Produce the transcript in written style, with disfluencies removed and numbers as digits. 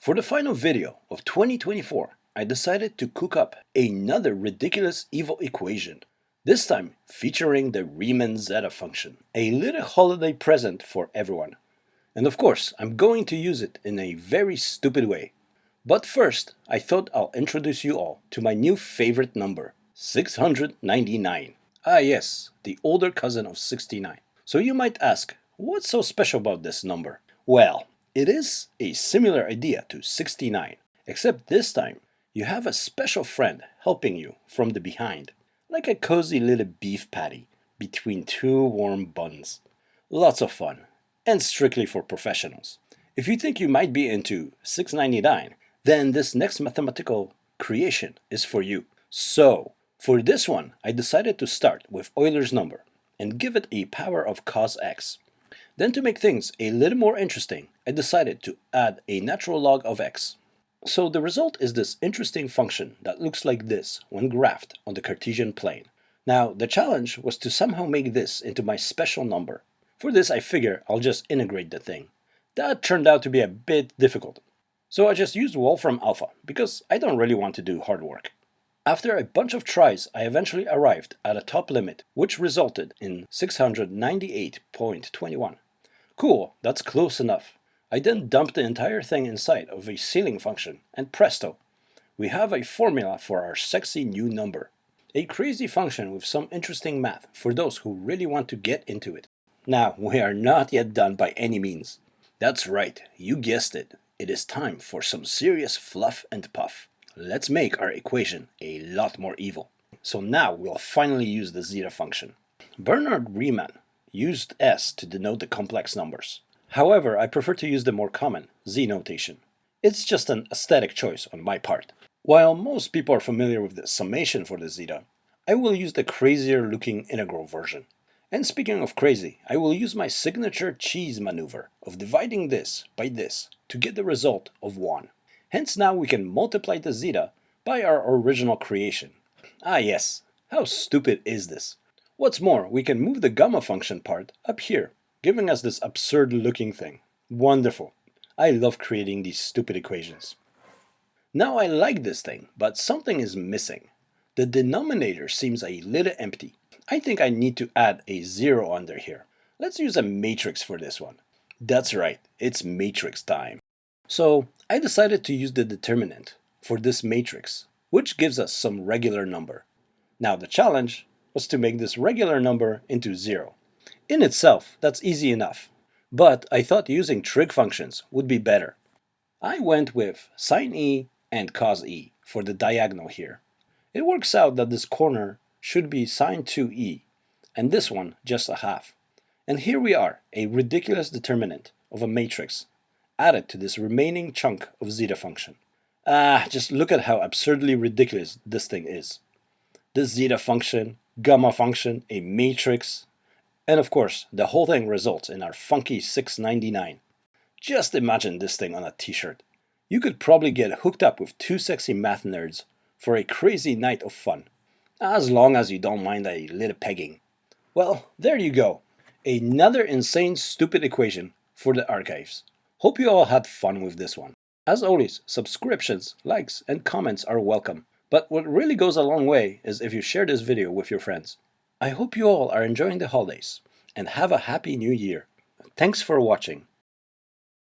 For the final video of 2024, I decided to cook up another ridiculous evil equation, this time featuring the Riemann Zeta function, a little holiday present for everyone. And of course, I'm going to use it in a very stupid way. But first, I thought I'll introduce you all to my new favorite number, 699. Ah yes, the older cousin of 69. So you might ask, what's so special about this number? Well, it is a similar idea to 69, except this time you have a special friend helping you from the behind, like a cozy little beef patty between two warm buns. Lots of fun, and strictly for professionals. If you think you might be into 699, then this next mathematical creation is for you. So, for this one, I decided to start with Euler's number and give it a power of cos x. Then to make things a little more interesting, I decided to add a natural log of x. So the result is this interesting function that looks like this when graphed on the Cartesian plane. Now, the challenge was to somehow make this into my special number. For this, I figure I'll just integrate the thing. That turned out to be a bit difficult. So I just used Wolfram Alpha, because I don't really want to do hard work. After a bunch of tries, I eventually arrived at a top limit, which resulted in 698.21. Cool, that's close enough. I then dumped the entire thing inside of a ceiling function, and presto, we have a formula for our sexy new number. A crazy function with some interesting math for those who really want to get into it. Now, we are not yet done by any means. That's right, you guessed it. It is time for some serious fluff and puff. Let's make our equation a lot more evil. So now we'll finally use the zeta function. Bernard Riemann used S to denote the complex numbers. However, I prefer to use the more common Z notation. It's just an aesthetic choice on my part. While most people are familiar with the summation for the zeta, I will use the crazier looking integral version. And speaking of crazy, I will use my signature cheese maneuver of dividing this by this to get the result of 1. Hence now we can multiply the zeta by our original creation. Ah yes, how stupid is this? What's more, we can move the gamma function part up here, giving us this absurd looking thing. Wonderful. I love creating these stupid equations. Now I like this thing, but something is missing. The denominator seems a little empty. I think I need to add a 0 under here. Let's use a matrix for this one. That's right, it's matrix time. So I decided to use the determinant for this matrix, which gives us some regular number. Now the challenge was to make this regular number into 0. In itself, that's easy enough, but I thought using trig functions would be better. I went with sine e and cos e for the diagonal here. It works out that this corner should be sine 2e, and this one just a half. And here we are, a ridiculous determinant of a matrix added to this remaining chunk of zeta function. Just look at how absurdly ridiculous this thing is. The zeta function, gamma function, a matrix, and of course, the whole thing results in our funky 699. Just imagine this thing on a t-shirt. You could probably get hooked up with two sexy math nerds for a crazy night of fun. As long as you don't mind a little pegging. Well, there you go. Another insane stupid equation for the archives. Hope you all had fun with this one. As always, subscriptions, likes, and comments are welcome. But what really goes a long way is if you share this video with your friends. I hope you all are enjoying the holidays and have a happy new year. Thanks for watching.